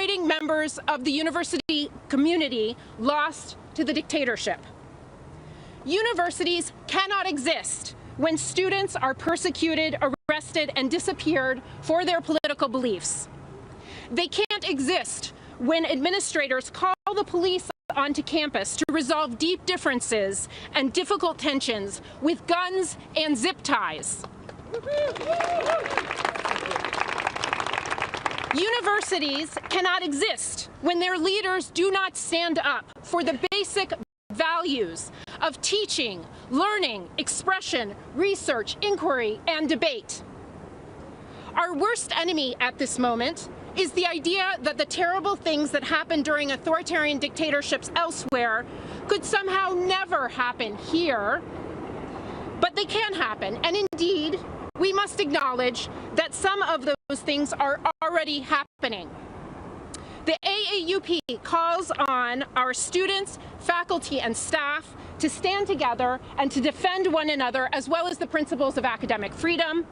liberating members of the university community lost to the dictatorship. Universities cannot exist when students are persecuted, arrested, and disappeared for their political beliefs. They can't exist when administrators call the police onto campus to resolve deep differences and difficult tensions with guns and zip ties. Universities cannot exist when their leaders do not stand up for the basic values of teaching, learning, expression, research, inquiry, and debate. Our worst enemy at this moment is the idea that the terrible things that happen during authoritarian dictatorships elsewhere could somehow never happen here, but they can happen. And indeed, we must acknowledge that some of those things are already happening. The AAUP calls on our students, faculty, and staff to stand together and to defend one another, as well as the principles of academic freedom.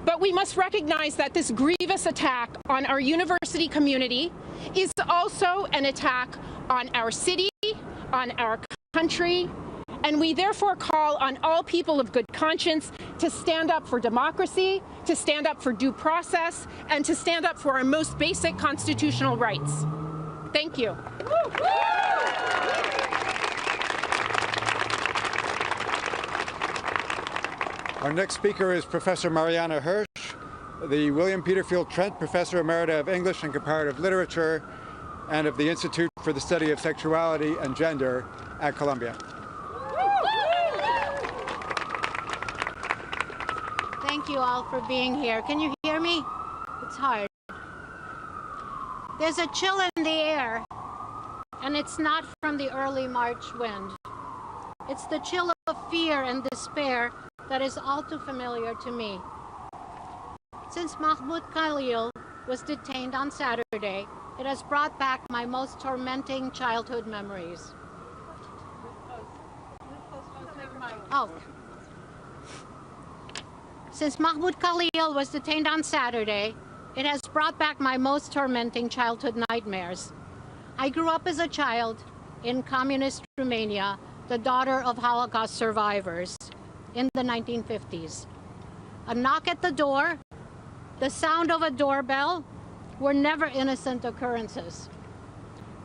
But we must recognize that this grievous attack on our university community is also an attack on our city, on our country, and we therefore call on all people of good conscience to stand up for democracy, to stand up for due process, and to stand up for our most basic constitutional rights. Thank you. Our next speaker is Professor Mariana Hirsch, the William Peterfield Trent Professor Emerita of English and Comparative Literature and of the Institute for the Study of Sexuality and Gender at Columbia. Thank you all for being here. Can you hear me? It's hard. There's a chill in the air, and it's not from the early March wind. It's the chill of fear and despair that is all too familiar to me. Since Mahmoud Khalil was detained on Saturday, it has brought back my most tormenting childhood memories. Oh. Since Mahmoud Khalil was detained on Saturday, it has brought back my most tormenting childhood nightmares. I grew up as a child in communist Romania, the daughter of Holocaust survivors, in the 1950s. A knock at the door, the sound of a doorbell were never innocent occurrences.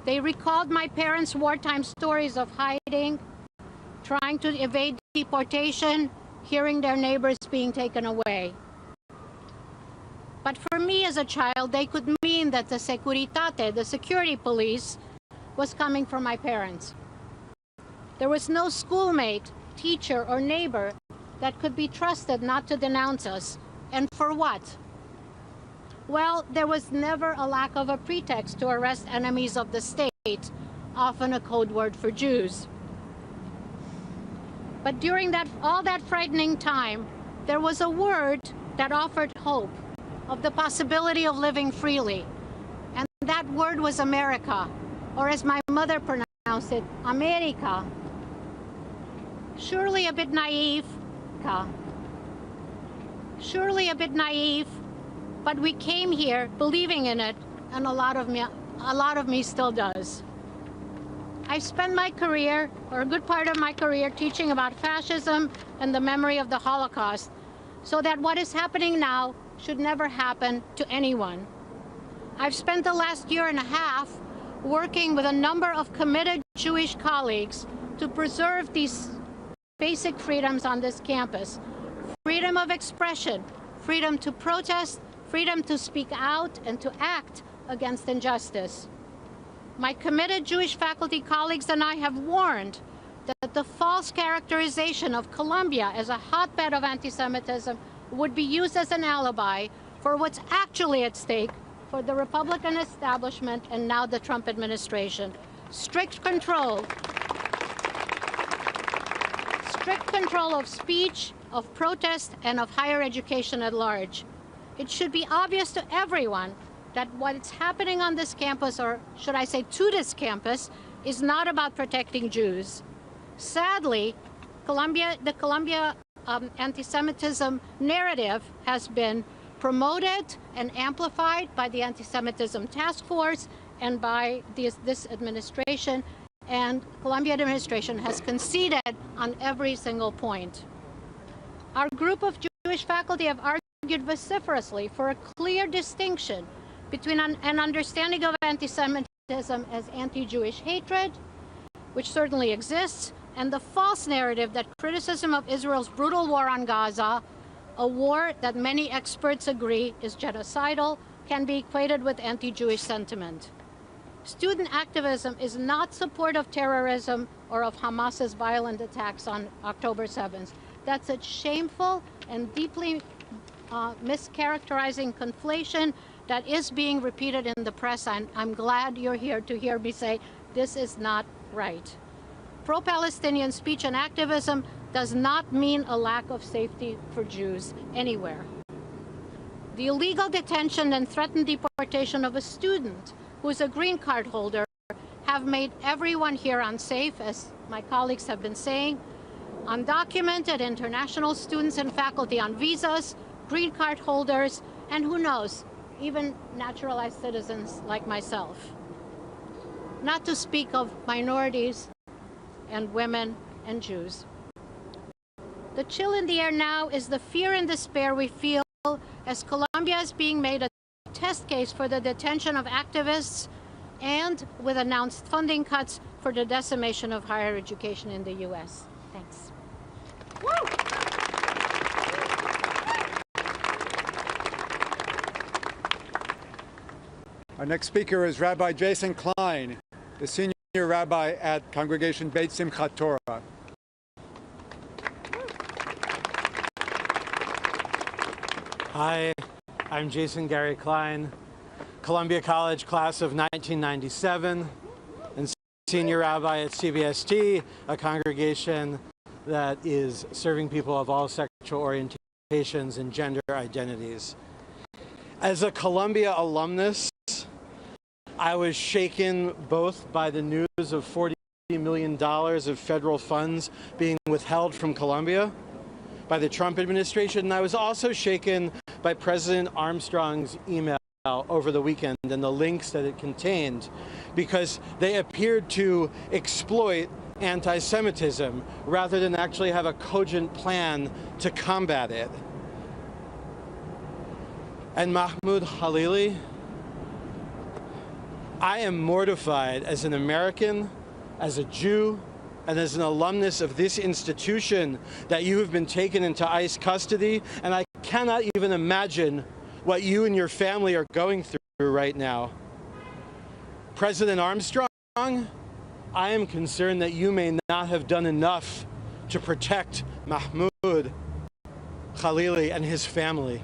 They recalled my parents' wartime stories of hiding, trying to evade deportation, hearing their neighbors being taken away. But for me as a child, they could mean that the Securitate, the security police, was coming for my parents. There was no schoolmate, teacher, or neighbor that could be trusted not to denounce us. And for what? Well, there was never a lack of a pretext to arrest enemies of the state, often a code word for Jews. But during all that frightening time, there was a word that offered hope of the possibility of living freely. And that word was America, or as my mother pronounced it, America. Surely a bit naive, but we came here believing in it, and a lot of me still does. I've spent my career, or a good part of my career, teaching about fascism and the memory of the Holocaust, so that what is happening now should never happen to anyone. I've spent the last year and a half working with a number of committed Jewish colleagues to preserve these basic freedoms on this campus. Freedom of expression, freedom to protest, freedom to speak out and to act against injustice. My committed Jewish faculty colleagues and I have warned that the false characterization of Columbia as a hotbed of anti-Semitism would be used as an alibi for what's actually at stake for the Republican establishment and now the Trump administration. Strict control of speech, of protest, and of higher education at large. It should be obvious to everyone that what's happening on this campus, or should I say to this campus, is not about protecting Jews. Sadly, the Columbia anti-Semitism narrative has been promoted and amplified by the Anti-Semitism Task Force and by this administration, and Columbia administration has conceded on every single point. Our group of Jewish faculty have argued vociferously for a clear distinction between an understanding of anti-Semitism as anti-Jewish hatred, which certainly exists, and the false narrative that criticism of Israel's brutal war on Gaza, a war that many experts agree is genocidal, can be equated with anti-Jewish sentiment. Student activism is not support of terrorism or of Hamas's violent attacks on October 7th. That's a shameful and deeply mischaracterizing conflation that is being repeated in the press, and I'm glad you're here to hear me say this is not right. Pro-Palestinian speech and activism does not mean a lack of safety for Jews anywhere. The illegal detention and threatened deportation of a student who is a green card holder have made everyone here unsafe, as my colleagues have been saying. Undocumented international students and faculty on visas, green card holders, and who knows, even naturalized citizens like myself. Not to speak of minorities and women and Jews. The chill in the air now is the fear and despair we feel as Columbia is being made a test case for the detention of activists and with announced funding cuts for the decimation of higher education in the U.S. Thanks. Our next speaker is Rabbi Jason Klein, the senior rabbi at Congregation Beit Simchat Torah. Hi, I'm Jason Gary Klein, Columbia College class of 1997, and senior rabbi at CBST, a congregation that is serving people of all sexual orientations and gender identities. As a Columbia alumnus, I was shaken both by the news of $40 million of federal funds being withheld from Columbia by the Trump administration, and I was also shaken by President Armstrong's email over the weekend and the links that it contained, because they appeared to exploit anti-Semitism rather than actually have a cogent plan to combat it. And Mahmoud Khalil, I am mortified as an American, as a Jew, and as an alumnus of this institution that you have been taken into ICE custody, and I cannot even imagine what you and your family are going through right now. President Armstrong, I am concerned that you may not have done enough to protect Mahmoud Khalil and his family.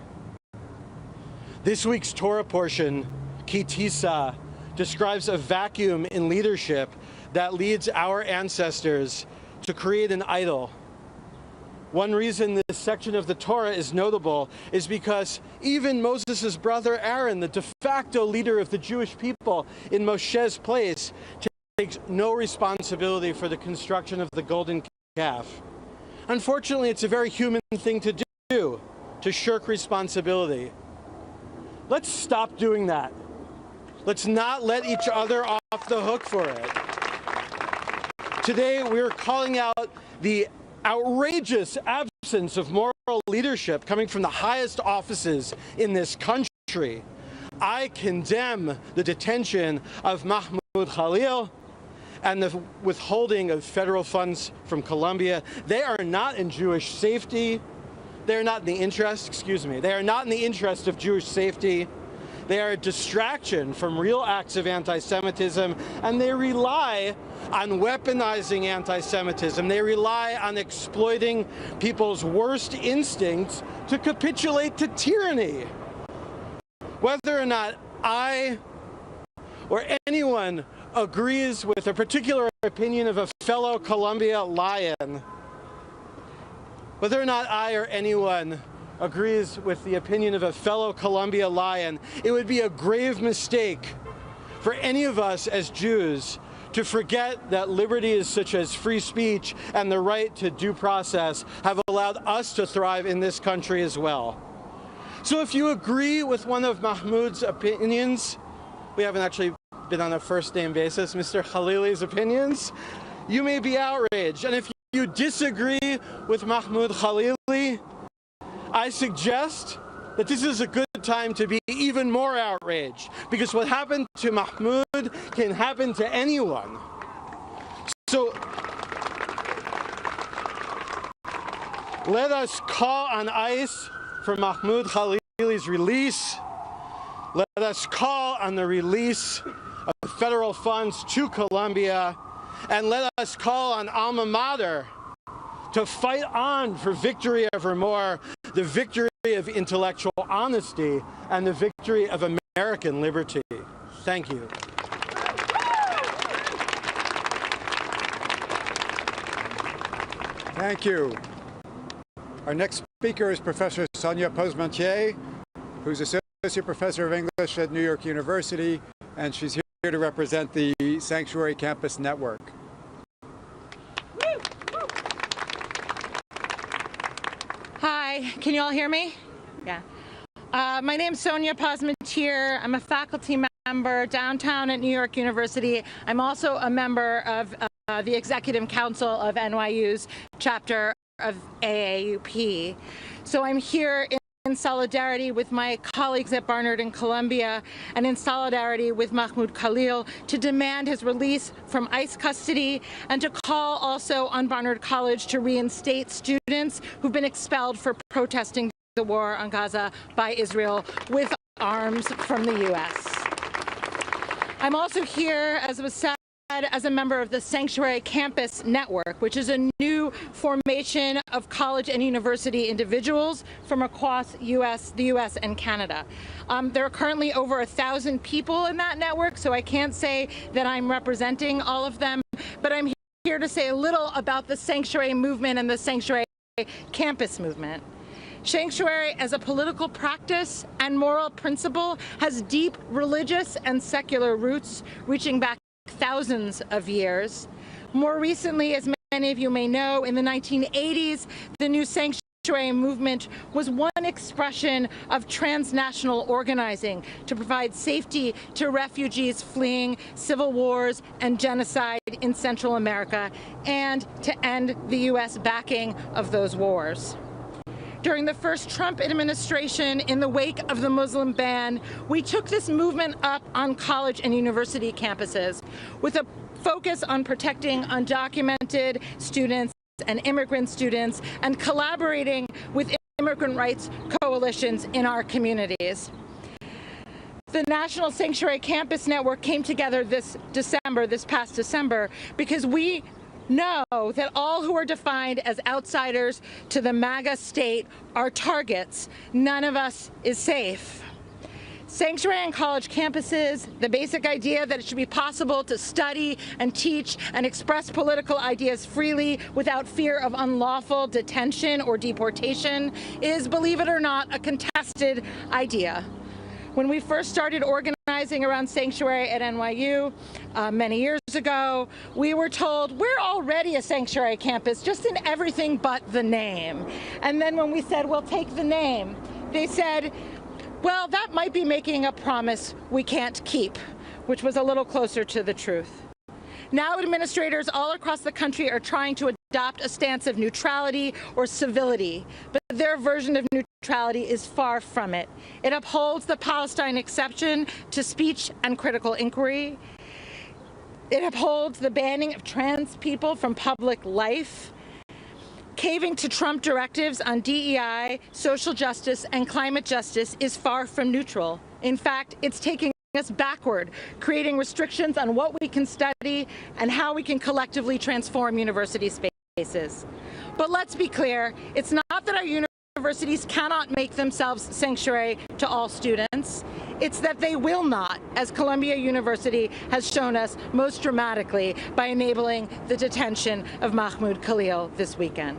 This week's Torah portion, Ki Tisa, describes a vacuum in leadership that leads our ancestors to create an idol. One reason this section of the Torah is notable is because even Moses' brother Aaron, the de facto leader of the Jewish people in Moshe's place, takes no responsibility for the construction of the golden calf. Unfortunately, it's a very human thing to do, to shirk responsibility. Let's stop doing that. Let's not let each other off the hook for it. Today, we're calling out the outrageous absence of moral leadership coming from the highest offices in this country. I condemn the detention of Mahmoud Khalil and the withholding of federal funds from Columbia. They are not in Jewish safety. They are not in the interest, they are not in the interest of Jewish safety. They are a distraction from real acts of anti-Semitism, and they rely on weaponizing anti-Semitism. They rely on exploiting people's worst instincts to capitulate to tyranny. Whether or not I or anyone agrees with a particular opinion of a fellow Columbia lion, whether or not I or anyone agrees with the opinion of a fellow Columbia lion, it would be a grave mistake for any of us as Jews to forget that liberties such as free speech and the right to due process have allowed us to thrive in this country as well. So if you agree with one of Mahmoud's opinions, we haven't actually been on a first-name basis, Mr. Khalili's opinions, you may be outraged. And if you disagree with Mahmoud Khalil, I suggest that this is a good time to be even more outraged, because what happened to Mahmoud can happen to anyone. So let us call on ICE for Mahmoud Khalil's release. Let us call on the release of federal funds to Colombia, and let us call on Alma Mater to fight on for victory evermore, the victory of intellectual honesty and the victory of American liberty. Thank you. Thank you. Our next speaker is Professor Sonia Posmentier, who's Associate Professor of English at New York University, and she's here to represent the Sanctuary Campus Network. Hi, can you all hear me? Yeah. My name's Sonia Posmentier. I'm a faculty member downtown at New York University. I'm also a member of the Executive Council of NYU's chapter of AAUP. So I'm here in solidarity with my colleagues at Barnard and Columbia, and in solidarity with Mahmoud Khalil, to demand his release from ICE custody, and to call also on Barnard College to reinstate students who've been expelled for protesting the war on Gaza by Israel with arms from the U.S. I'm also here, as was said, as a member of the Sanctuary Campus Network, which is a new formation of college and university individuals from across the U.S. and Canada. There are currently over 1,000 people in that network, so I can't say that I'm representing all of them, but I'm here to say a little about the Sanctuary movement and the Sanctuary Campus movement. Sanctuary, as a political practice and moral principle, has deep religious and secular roots reaching back thousands of years. More recently, as many of you may know, in the 1980s, the new Sanctuary movement was one expression of transnational organizing to provide safety to refugees fleeing civil wars and genocide in Central America, and to end the U.S. backing of those wars. During the first Trump administration, in the wake of the Muslim ban, we took this movement up on college and university campuses with a focus on protecting undocumented students and immigrant students, and collaborating with immigrant rights coalitions in our communities. The National Sanctuary Campus Network came together this past December, because we know that all who are defined as outsiders to the MAGA state are targets. None of us is safe. Sanctuary and college campuses, the basic idea that it should be possible to study and teach and express political ideas freely without fear of unlawful detention or deportation, is, believe it or not, a contested idea. When we first started organizing around Sanctuary at NYU many years ago, we were told, we're already a Sanctuary campus, just in everything but the name. And then when we said, well, take the name, they said, well, that might be making a promise we can't keep, which was a little closer to the truth. Now administrators all across the country are trying to adopt a stance of neutrality or civility, but their version of neutrality is far from it. It upholds the Palestine exception to speech and critical inquiry. It upholds the banning of trans people from public life. Caving to Trump directives on DEI, social justice, and climate justice is far from neutral. In fact, it's taking us backward, creating restrictions on what we can study and how we can collectively transform university spaces. But let's be clear, it's not that our universities cannot make themselves sanctuary to all students. It's that they will not, as Columbia University has shown us most dramatically by enabling the detention of Mahmoud Khalil this weekend.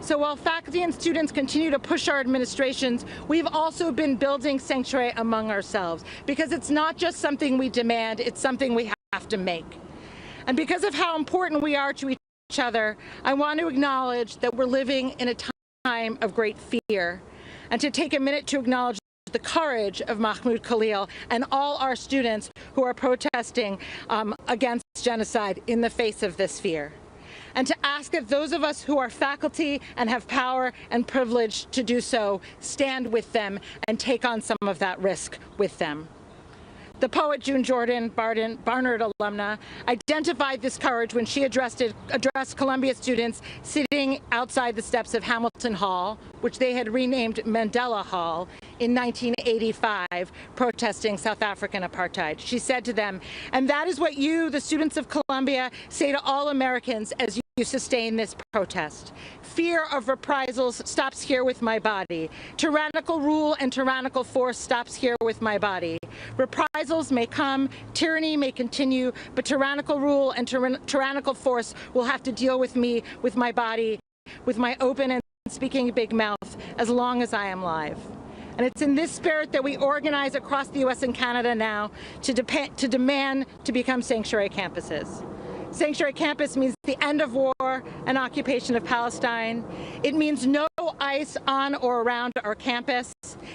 So while faculty and students continue to push our administrations, we've also been building sanctuary among ourselves, because it's not just something we demand, it's something we have to make. And because of how important we are to each other, I want to acknowledge that we're living in a time of great fear. and to take a minute to acknowledge the courage of Mahmoud Khalil and all our students who are protesting against genocide in the face of this fear. And to ask that those of us who are faculty and have power and privilege to do so stand with them and take on some of that risk with them. The poet June Jordan, Barnard alumna, identified this courage when she addressed Columbia students sitting outside the steps of Hamilton Hall, which they had renamed Mandela Hall, in 1985, protesting South African apartheid. She said to them, "And that is what you, the students of Columbia, say to all Americans as you sustain this protest. Fear of reprisals stops here with my body. Tyrannical rule and tyrannical force stops here with my body. Reprisals may come, tyranny may continue, but tyrannical rule and tyrannical force will have to deal with me, with my body, with my open and speaking big mouth, as long as I am alive." And it's in this spirit that we organize across the U.S. and Canada now to demand to become sanctuary campuses. Sanctuary campus means the end of war and occupation of Palestine. It means no ICE on or around our campus.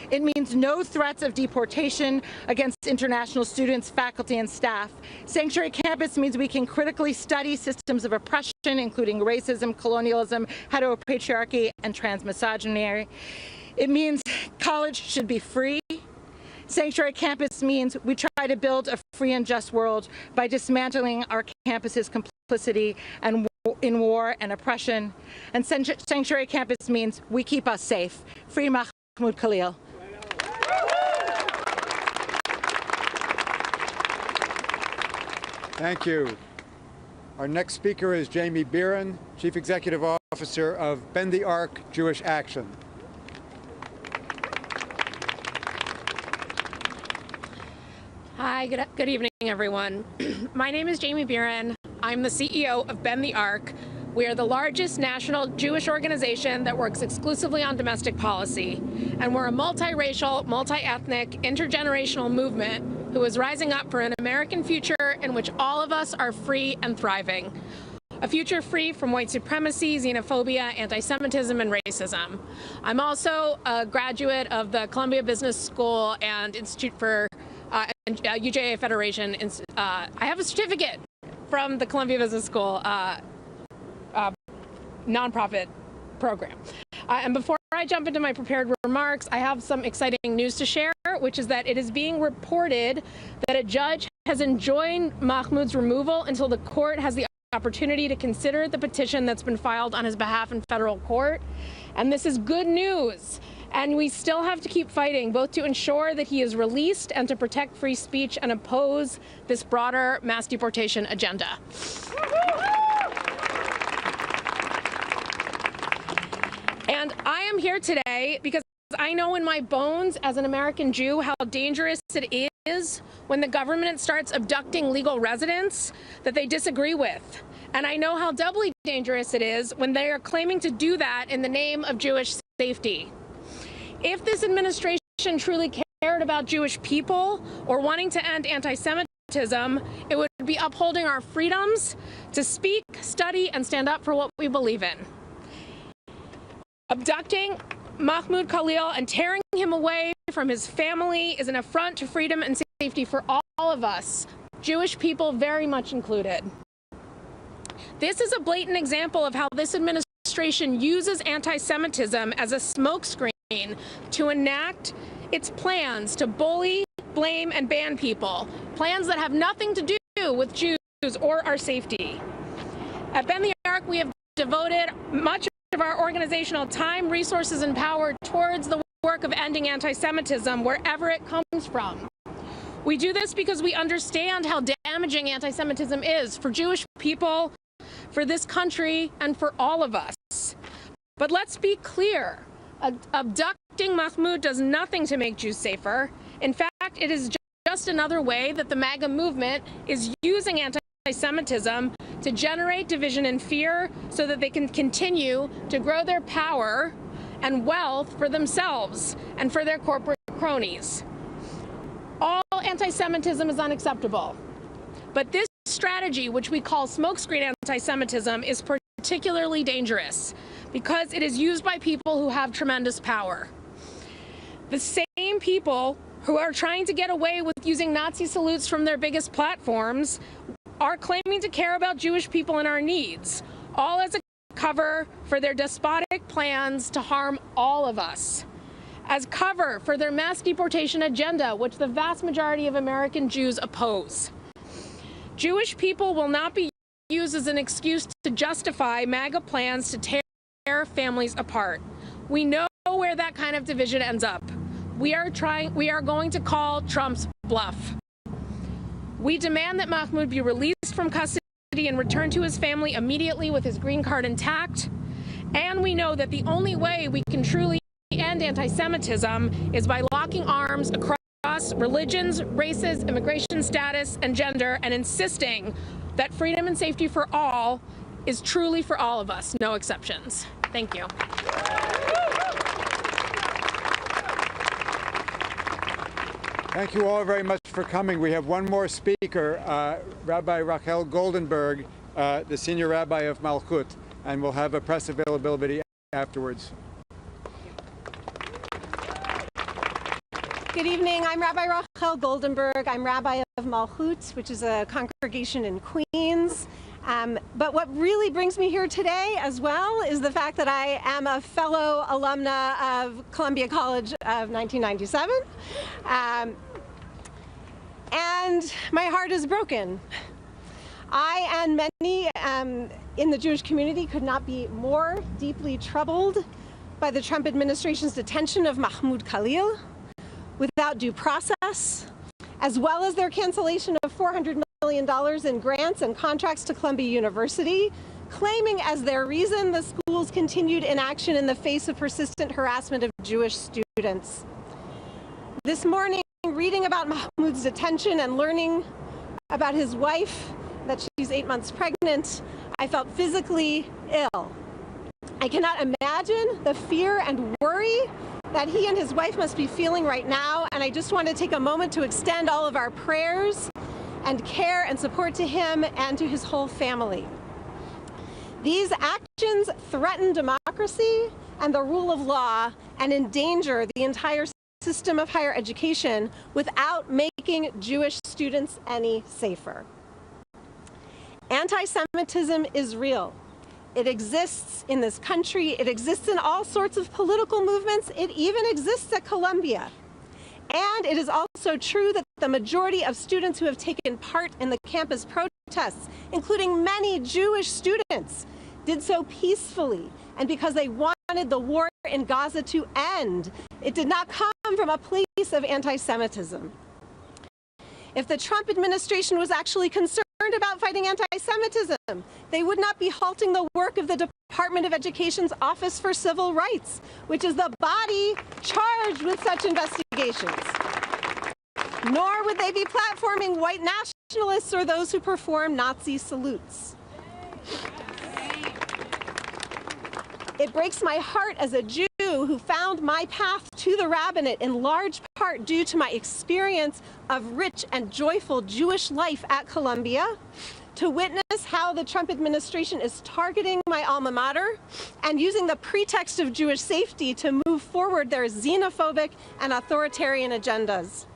It means no threats of deportation against international students, faculty, and staff. Sanctuary campus means we can critically study systems of oppression, including racism, colonialism, heteropatriarchy, and transmisogyny. It means college should be free. Sanctuary campus means we try to build a free and just world by dismantling our campus's complicity and in war and oppression. And sanctuary campus means we keep us safe. Free Mahmoud Khalil. Thank you. Our next speaker is Jamie Beeren, Chief Executive Officer of Bend the Arc Jewish Action. Hi, good evening, everyone. My name is Jamie Beeren. I'm the CEO of Bend the Arc. We are the largest national Jewish organization that works exclusively on domestic policy. And we're a multiracial, multi-ethnic, intergenerational movement who is rising up for an American future in which all of us are free and thriving. A future free from white supremacy, xenophobia, anti-Semitism, and racism. I'm also a graduate of the Columbia Business School and Institute for UJA Federation. I have a certificate from the Columbia Business School nonprofit program. And before I jump into my prepared remarks, I have some exciting news to share, which is that it is being reported that a judge has enjoined Mahmoud's removal until the court has the opportunity to consider the petition that's been filed on his behalf in federal court. And this is good news. And we still have to keep fighting, both to ensure that he is released and to protect free speech and oppose this broader mass deportation agenda. And I am here today because I know in my bones as an American Jew how dangerous it is when the government starts abducting legal residents that they disagree with. And I know how doubly dangerous it is when they are claiming to do that in the name of Jewish safety. If this administration truly cared about Jewish people or wanting to end anti-Semitism, it would be upholding our freedoms to speak, study, and stand up for what we believe in. Abducting Mahmoud Khalil and tearing him away from his family is an affront to freedom and safety for all of us, Jewish people very much included. This is a blatant example of how this administration uses anti-Semitism as a smokescreen to enact its plans to bully, blame, and ban people, plans that have nothing to do with Jews or our safety. At Bend the Arc, we have devoted much of our organizational time, resources, and power towards the work of ending anti-Semitism wherever it comes from. We do this because we understand how damaging anti-Semitism is for Jewish people, for this country, and for all of us. But let's be clear. Abducting Mahmoud does nothing to make Jews safer. In fact, it is just another way that the MAGA movement is using anti-Semitism to generate division and fear so that they can continue to grow their power and wealth for themselves and for their corporate cronies. All anti-Semitism is unacceptable. But this strategy, which we call smokescreen anti-Semitism, is particularly dangerous because it is used by people who have tremendous power. The same people who are trying to get away with using Nazi salutes from their biggest platforms are claiming to care about Jewish people and our needs, all as a cover for their despotic plans to harm all of us, as cover for their mass deportation agenda, which the vast majority of American Jews oppose. Jewish people will not be used as an excuse to justify MAGA plans to tear families apart. We know where that kind of division ends up. We are going to call Trump's bluff. We demand that Mahmoud be released from custody and returned to his family immediately with his green card intact. And we know that the only way we can truly end anti-Semitism is by locking arms across religions, races, immigration status, and gender, and insisting that freedom and safety for all is truly for all of us, no exceptions. Thank you. Thank you all very much for coming. We have one more speaker, Rabbi Rachel Goldenberg, the senior rabbi of Malkut, and we'll have a press availability afterwards. Good evening. I'm Rabbi Rachel Goldenberg. I'm rabbi of Malkut, which is a congregation in Queens. But what really brings me here today as well is the fact that I am a fellow alumna of Columbia College of 1997. And my heart is broken. I and many in the Jewish community could not be more deeply troubled by the Trump administration's detention of Mahmoud Khalil without due process, as well as their cancellation of $400 million in grants and contracts to Columbia University, claiming as their reason the school's continued inaction in the face of persistent harassment of Jewish students. This morning, reading about Mahmoud's detention and learning about his wife, that she's 8 months pregnant, I felt physically ill. I cannot imagine the fear and worry that he and his wife must be feeling right now, and I just want to take a moment to extend all of our prayers and care and support to him and to his whole family. These actions threaten democracy and the rule of law and endanger the entire system of higher education without making Jewish students any safer. Anti-Semitism is real. It exists in this country. It exists in all sorts of political movements. It even exists at Columbia. And it is also true that the majority of students who have taken part in the campus protests, including many Jewish students, did so peacefully and because they wanted the war in Gaza to end. It did not come from a place of anti-Semitism. If the Trump administration was actually concerned about fighting anti-Semitism, they would not be halting the work of the Department of Education's Office for Civil Rights, which is the body charged with such investigations. Nor would they be platforming white nationalists or those who perform Nazi salutes. It breaks my heart as a Jew who found my path to the rabbinate in large part due to my experience of rich and joyful Jewish life at Columbia, to witness how the Trump administration is targeting my alma mater and using the pretext of Jewish safety to move forward their xenophobic and authoritarian agendas.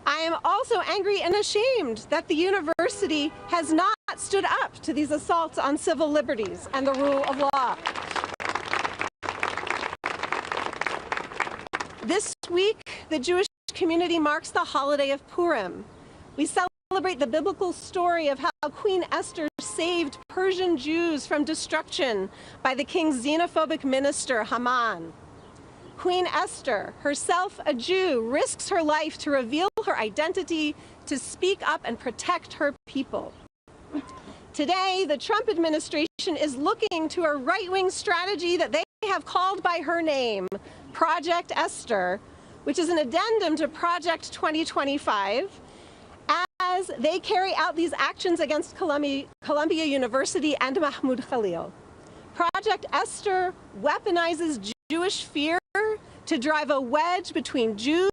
I am also angry and ashamed that the university has not stood up to these assaults on civil liberties and the rule of law. This week, the Jewish community marks the holiday of Purim. We celebrate the biblical story of how Queen Esther saved Persian Jews from destruction by the king's xenophobic minister, Haman. Queen Esther, herself a Jew, risks her life to reveal her identity, to speak up and protect her people. Today, the Trump administration is looking to a right-wing strategy that they have called by her name, Project Esther, which is an addendum to Project 2025, as they carry out these actions against Columbia University and Mahmoud Khalil. Project Esther weaponizes Jewish fear to drive a wedge between Jews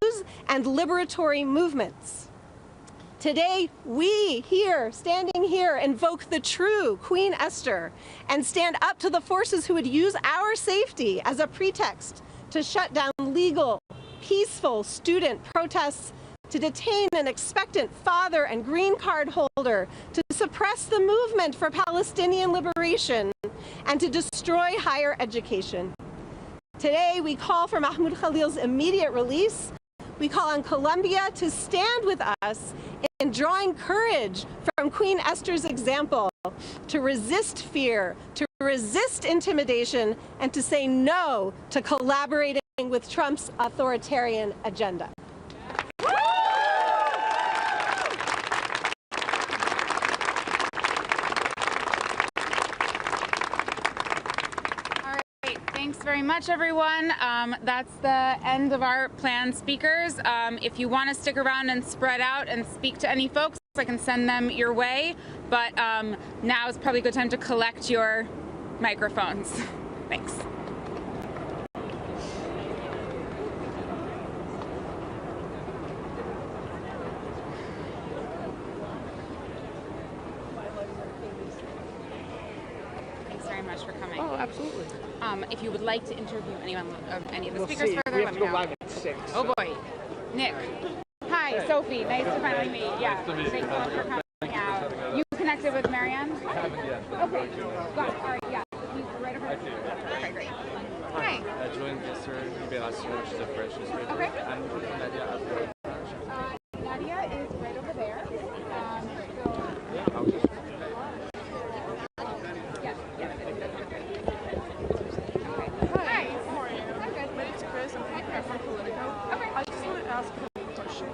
and liberatory movements. Today, we here, standing here, invoke the true Queen Esther and stand up to the forces who would use our safety as a pretext to shut down illegal, peaceful student protests, to detain an expectant father and green card holder, to suppress the movement for Palestinian liberation, and to destroy higher education. Today, we call for Mahmoud Khalil's immediate release. We call on Colombia to stand with us in drawing courage from Queen Esther's example, to resist fear, to resist intimidation, and to say no to collaborating with Trump's authoritarian agenda. Thanks very much, everyone. That's the end of our planned speakers. If you want to stick around and spread out and speak to any folks, I can send them your way. But now is probably a good time to collect your microphones. Thanks. Thanks very much for coming. Oh, absolutely. If you would like to interview anyone of any of the We'll speakers see. further, We have let to me go know. live at 6. Oh boy. Nick. Hi, Sophie. Nice to finally meet. Yeah. Thanks so much for coming out. You connected with Marianne? I haven't yet. Okay. Got it. All right. Yeah. He's right over here. Okay, great. Hi. I joined this year, maybe last year, which is a French newspaper. Okay. And Nadia as well. Nadia is right over there. Yes. Yes. Okay. Hi. How are you? I'm good. My name's Chris. I'm from Politico. Okay. I just want to ask a question.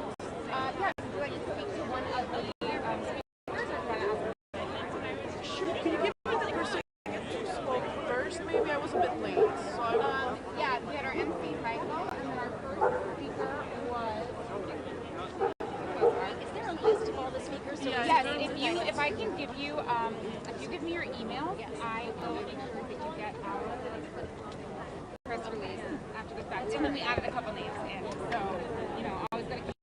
Yes. Would you like to speak to one of the speakers, or do you want to ask? Sure. Can you give me the person who spoke first? Maybe I was a bit late. So I will... Yeah, we had our MC Michael, and then our first speaker was. Is there a list of all the speakers? So Yes, if I can give you, if you give me your email, I will make sure that you get our press release after the fact. And then we added a couple names in, so, always gotta keep